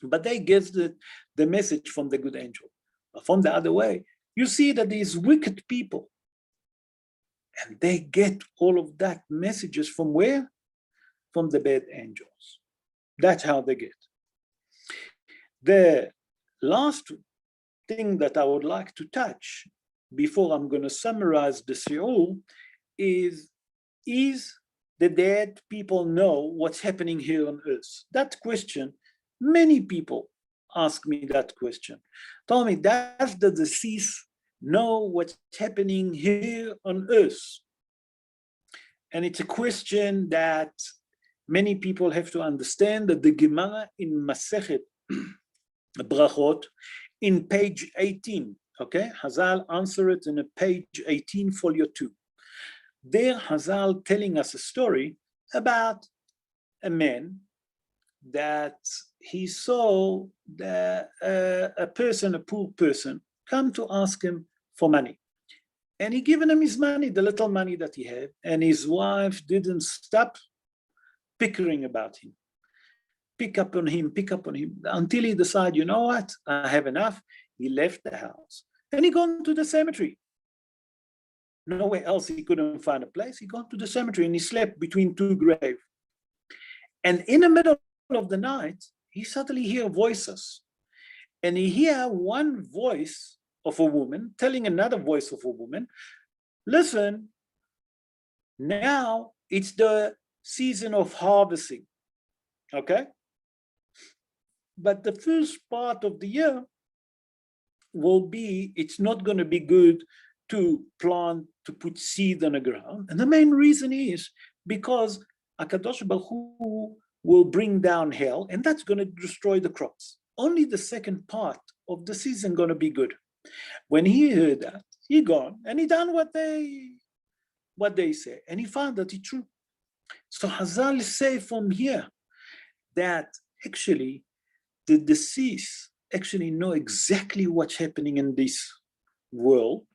But they get the message from the good angel. But from the other way, you see that these wicked people, and they get all of that messages from where? From the bad angels. That's how they get. The last thing that I would like to touch before I'm going to summarize the shiur is the dead people know what's happening here on earth? That question, many people ask me that question. Tell me, does the deceased know what's happening here on earth? And it's a question that many people have to understand, that the Gemara in Masechet Brachot in page 18, okay? Hazal answer it in a page 18, folio 2. There Hazal telling us a story about a man that he saw a poor person, come to ask him for money. And he given him his money, the little money that he had, and his wife didn't stop bickering about him. Pick up on him, until he decided, you know what, I have enough. He left the house and he gone to the cemetery. Nowhere else he couldn't find a place. He gone to the cemetery and he slept between two graves. And in the middle of the night, he suddenly hear voices. And he hear one voice of a woman telling another voice of a woman, listen, now it's the season of harvesting, okay? But the first part of the year will be, it's not going to be good to plant, to put seed on the ground. And the main reason is because HaKadosh Baruch Hu will bring down hail, and that's going to destroy the crops. Only the second part of the season going to be good. When he heard that, he gone and he done what they say, and he found that it's true. So Hazal say from here that actually the deceased actually know exactly what's happening in this world.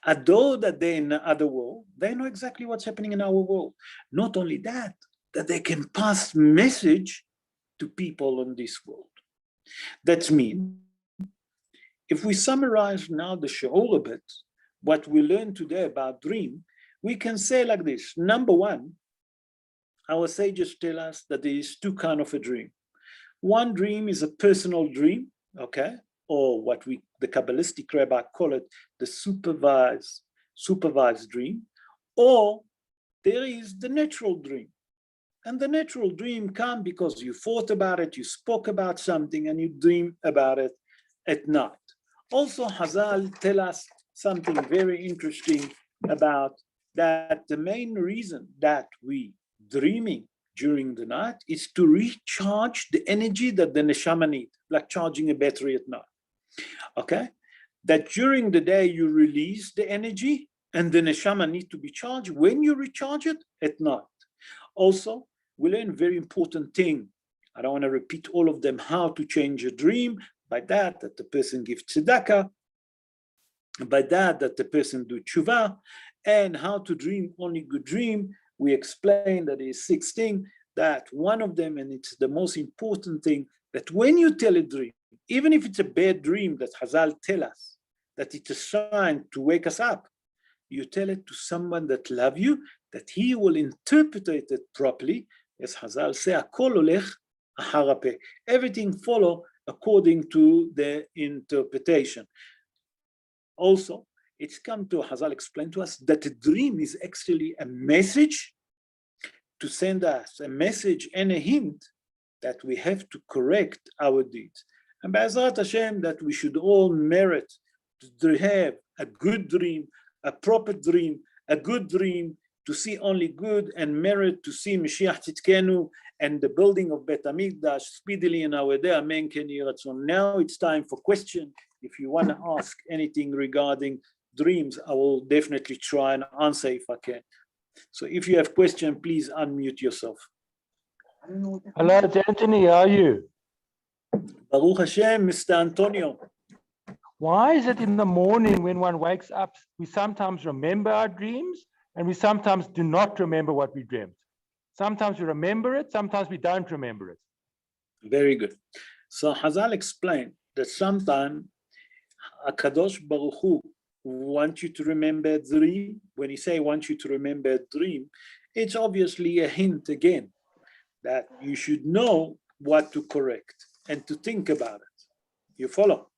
Although that they're in the other world, they know exactly what's happening in our world. Not only that they can pass message to people in this world. That means, if we summarize now the shiur a bit, what we learned today about dream, we can say like this. Number one, our sages tell us that there is two kinds of a dream. One dream is a personal dream, okay? Or what the Kabbalistic Rabbi call it, the supervised dream. Or there is the natural dream. And the natural dream comes because you thought about it, you spoke about something, and you dream about it at night. Also, Hazal tell us something very interesting about that. The main reason that we dreaming during the night is to recharge the energy that the neshama need, like charging a battery at night. Okay? That during the day you release the energy and the neshama need to be charged when you recharge it at night. Also, we learn a very important thing. I don't want to repeat all of them, how to change a dream. By that the person gives tzedakah. By that the person do tshuva. And how to dream only good dream. We explained that there is 6 things, that one of them, and it's the most important thing, that when you tell a dream, even if it's a bad dream that Hazal tell us, that it's a sign to wake us up, you tell it to someone that love you, that he will interpret it properly. As Hazal say, Hakol olech achar hapeh. Everything follow according to the interpretation. Also, It's come to, Hazal explained to us, that a dream is actually a message to send us a message and a hint that we have to correct our deeds. And B'ezrat Hashem, that we should all merit to have a good dream, a proper dream, a good dream, to see only good, and merit to see Mashiach Tzidkenu and the building of Bet HaMikdash speedily in our day. Amen. Now it's time for question. If you want to ask anything regarding dreams, I will definitely try and answer if I can. So if you have question, please unmute yourself. Hello, it's Anthony. How are you? Baruch Hashem, Mr. Antonio. Why is it in the morning when one wakes up, we sometimes remember our dreams and we sometimes do not remember what we dreamt? Sometimes we remember it, sometimes we don't remember it. Very good. So Hazal explained that sometimes HaKadosh Baruch Hu wants you to remember a dream. When he say wants you to remember a dream, it's obviously a hint again that you should know what to correct and to think about it. You follow?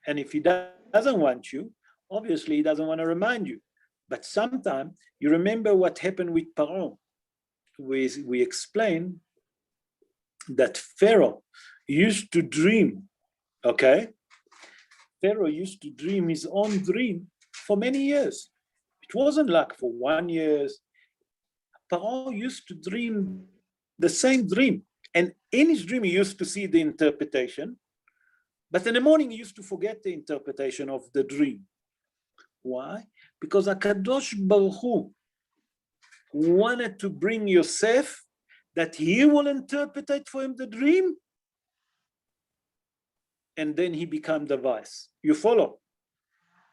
And if he doesn't want you, obviously he doesn't want to remind you. But sometimes you remember what happened with Paro. We explained that Pharaoh used to dream, okay? Pharaoh used to dream his own dream for many years. It wasn't like for 1 year. Paro used to dream the same dream. And in his dream, he used to see the interpretation. But in the morning, he used to forget the interpretation of the dream. Why? Because HaKadosh Baruch Hu wanted to bring Yosef that he will interpret for him the dream, and then he become the vice. You follow?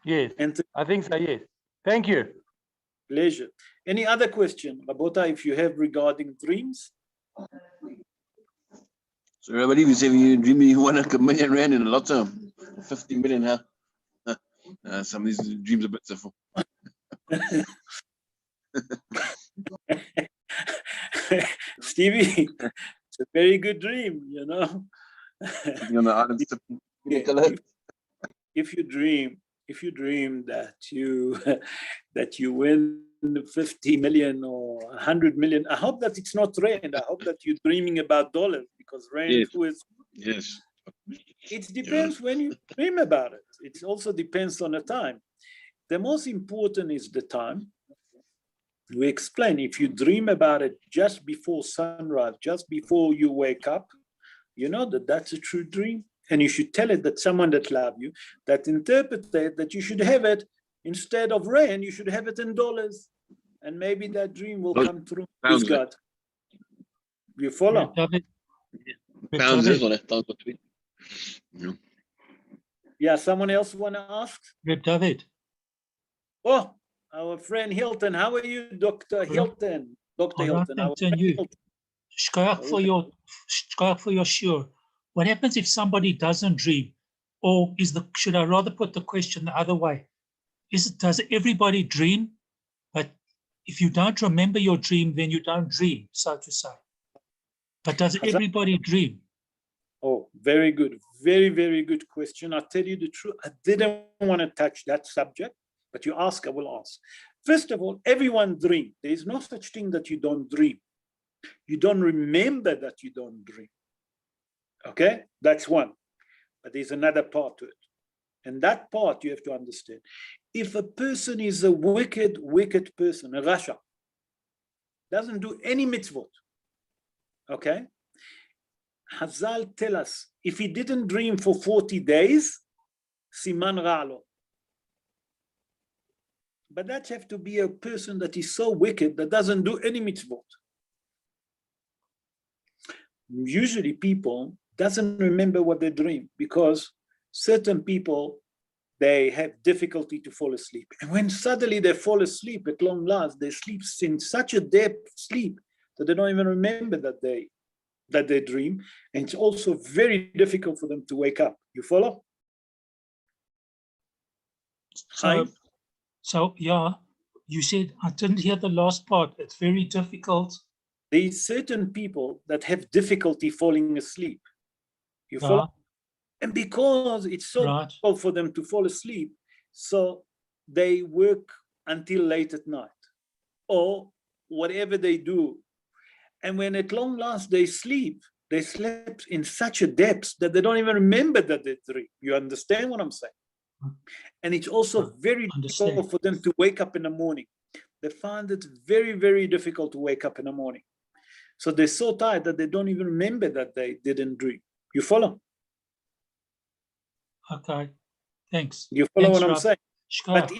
Yes, And I think so, yes. Thank you. pleasure. Any other question, Rabota, if you have regarding dreams? So everybody, you say you dream you won $1 million rand in a lot of 50 million, huh? Some of these dreams are a bit simple. Stevie, it's a very good dream, you know. On the island, Yeah, if you dream that you win 50 million or 100 million, I hope that it's not rand. I hope that you're dreaming about dollars, because rand is. Yes. It depends when you dream about it. It also depends on the time. The most important is the time. We explain, if you dream about it just before sunrise, just before you wake up, you know that that's a true dream. And you should tell it that someone that loves you, that interpreted that you should have it instead of rand, you should have it in dollars. And maybe that dream will come true with God. You follow? Pounds is what I thought. Yeah, someone else want to ask? Reb David. Oh, our friend Hilton. How are you, Dr. Hilton? Dr. Hilton. Our friend you. Hilton. Shkoyach for your shiur. What happens if somebody doesn't dream? Or should I rather put the question the other way? Does everybody dream? But if you don't remember your dream, then you don't dream, so to say. But does everybody dream? Oh, very good. Very, very good question. I'll tell you the truth. I didn't want to touch that subject, but you ask, I will ask. First of all, everyone dreams. There is no such thing that you don't dream. You don't remember that you don't dream. Okay? That's one. But there's another part to it. And that part you have to understand. If a person is a wicked, wicked person, a rasha, doesn't do any mitzvot, okay? Hazal tell us, if he didn't dream for 40 days, siman ra'lo. But that have to be a person that is so wicked that doesn't do any mitzvot. Usually people doesn't remember what they dream, because certain people, they have difficulty to fall asleep. And when suddenly they fall asleep at long last, they sleep in such a deep sleep that they don't even remember that they dream. And it's also very difficult for them to wake up. You follow? So yeah, you said, I didn't hear the last part. It's very difficult. There's certain people that have difficulty falling asleep. You follow? And because it's so difficult for them to fall asleep, so they work until late at night or whatever they do. And when at long last they sleep, they slept in such a depth that they don't even remember that they dream. You understand what I'm saying? And it's also very difficult for them to wake up in the morning. They find it very, very difficult to wake up in the morning. So they're so tired that they don't even remember that they didn't dream. You follow? Okay, thanks. You follow Thanks, what I'm Rob. saying? Shkar. But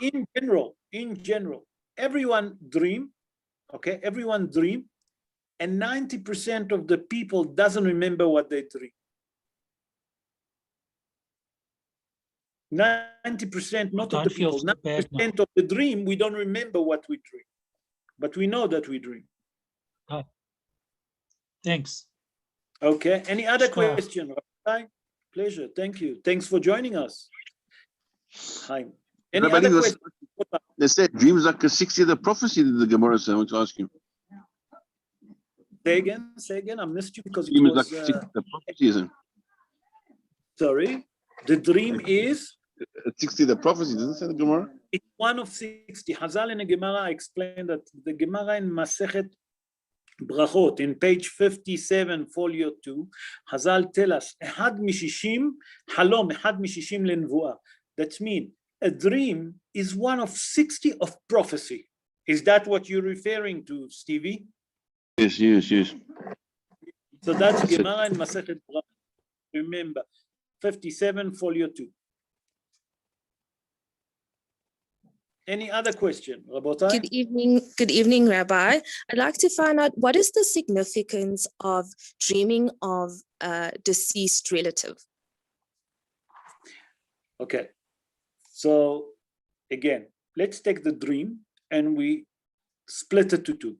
in general, everyone dream, okay? Everyone dream, and 90% of the people doesn't remember what they dream. 90%, not of Don't the feel people, so bad now. 90% of the dream, we don't remember what we dream, but we know that we dream. Thanks. Okay, any other Sure. question? Rabbi? Pleasure, thank you. Thanks for joining us. Hi. Any Rabbi, other this- question? They said dreams like a 60th of prophecy, the Gemara said. I want to ask you. Say again, I missed you because it Dream is was, like 60th of prophecy, isn't it? sorry. The dream is, 60th of prophecy, doesn't it say the Gemara? it's one of 60. Hazal in the Gemara explained that the Gemara in Masechet Brachot, in page 57, folio 2, Hazal tell us, Ehad mishishim halom, Ehad mishishim lenvuah. That means a dream is one of 60 of prophecy. Is that what you're referring to, Stevie? Yes. So that's That's it. Gemara in Masechet Brachot. Remember, 57, folio 2. Any other question, Rabotai? Good evening, Rabbi. I'd like to find out what is the significance of dreaming of a deceased relative? Okay, so again, let's take the dream and we split it to two.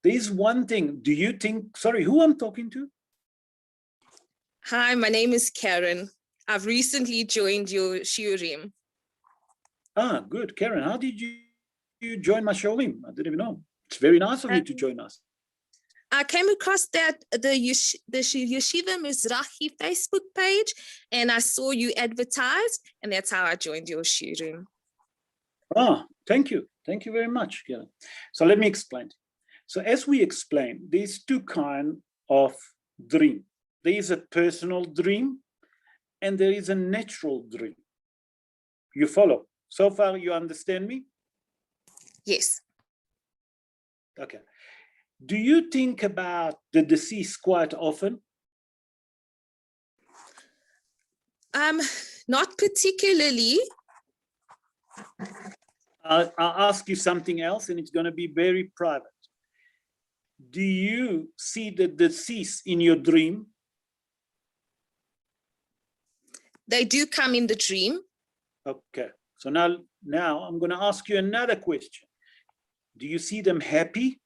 There's one thing, do you think, sorry, who I'm talking to? Hi, my name is Karen. I've recently joined your shiurim. Ah, good, Karen, how did you join my showroom? I didn't even know. It's very nice of you to join us. I came across that the Yeshiva Mizrahi Facebook page, and I saw you advertised, and that's how I joined your shiurim. Ah, thank you. Thank you very much, Karen. So let me explain. So as we explained, there's two kinds of dream. There is a personal dream and there is a natural dream. You follow? So far, you understand me? Yes. Okay. Do you think about the deceased quite often? Not particularly. I'll ask you something else, and it's going to be very private. Do you see the deceased in your dream? They do come in the dream. Okay. So now I'm going to ask you another question. Do you see them happy?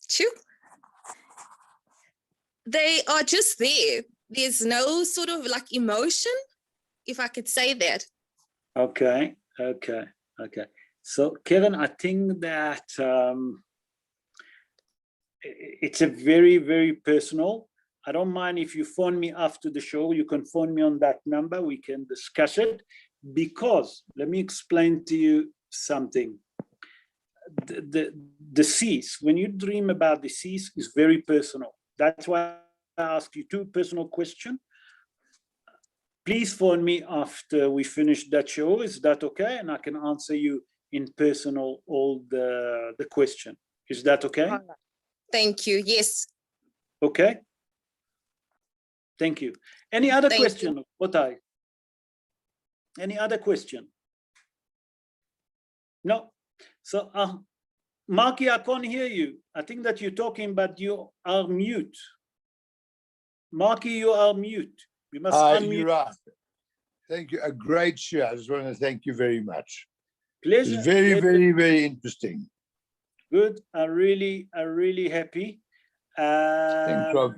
Sure. They are just there. There's no sort of like emotion, if I could say that. Okay. So Karen, I think that it's a very, very personal. I don't mind if you phone me after the show. You can phone me on that number. We can discuss it, because let me explain to you something. The deceased, when you dream about deceased, is very personal. That's why I ask you two personal questions. Please phone me after we finish that show. Is that okay? And I can answer you in personal all the question. Is that okay? Thank you. Yes. Okay. Thank you. Any other Thank question? Otai? Any other question? No. So, Marky, I can't hear you. I think that you're talking, but you are mute. Marky, you are mute. You must unmute. You're right. Thank you. A great show. I just want to thank you very much. Pleasure. It's very, very, very interesting. Good. I'm really happy. Thanks, Rob.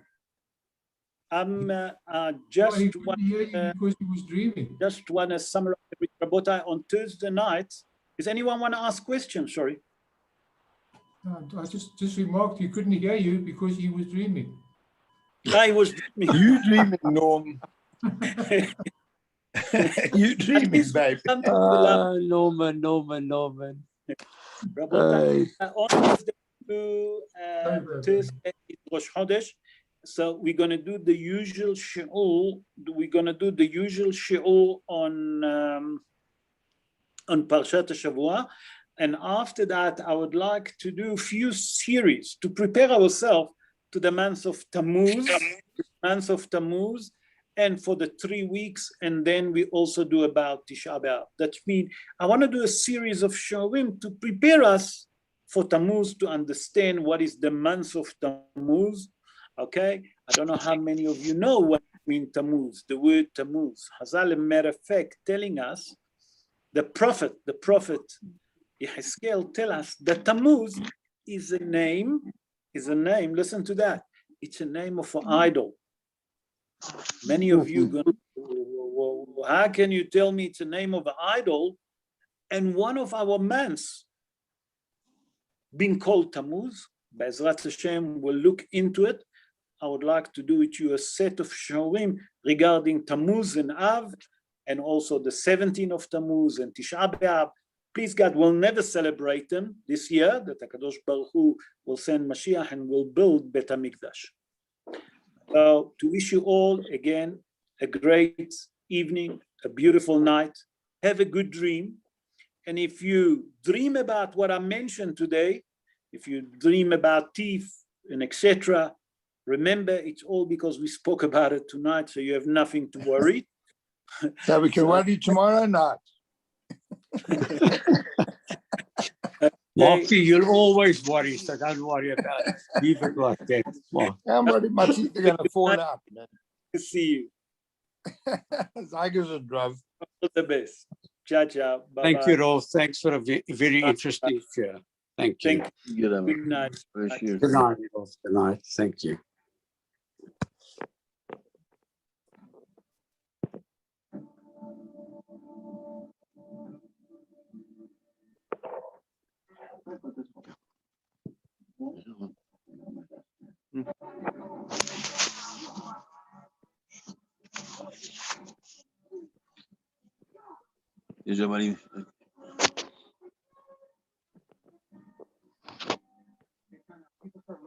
I'm Well, he couldn't hear you because he was dreaming. just want to summarize Rabotai on Thursday night. Does anyone want to ask questions? Sorry. I just remarked he couldn't hear you because he was dreaming. I was dreaming. You dreaming, Norm? You dreaming, babe? Norman. Rabotai, on Wednesday to Thursday is Rosh Chodesh. So we're going to do the usual shiur. We're going to do the usual shiur on Parshat Shavua. And after that, I would like to do a few series to prepare ourselves to the month of Tammuz, and for the 3 weeks. And then we also do about Tisha B'Av. That means I want to do a series of shiurim to prepare us for Tammuz, to understand what is the month of Tammuz. Okay, I don't know how many of you know what means Tammuz, the word Tammuz. Hazal, a matter of fact, telling us, the prophet Yehezkel tell us that Tammuz is a name, listen to that, it's a name of an idol. Many of you go, how can you tell me it's a name of an idol? And one of our months being called Tammuz, Be'ezrat Hashem will look into it. I would like to do with you a set of shiurim regarding Tammuz and Av, and also the 17th of Tammuz and Tisha B'Av. Please God, we'll never celebrate them this year, that HaKadosh Baruch Hu will send Mashiach and will build Bet HaMikdash. So to wish you all, again, a great evening, a beautiful night. Have a good dream. And if you dream about what I mentioned today, if you dream about teeth and etc., remember it's all because we spoke about it tonight, so you have nothing to worry. So we can worry tomorrow night. Marky, you'll always worry, so don't worry about it. Leave it like that. Well, I'm worried my teeth are going to fall out, man. To see you. Zygers are drove. All the best. Ciao, ciao. Bye-bye. thank you, Rolf. Thanks for a very interesting share. Thank you. Thank you. Good night. Good night, Rolf. Good night. Thank you. Is everybody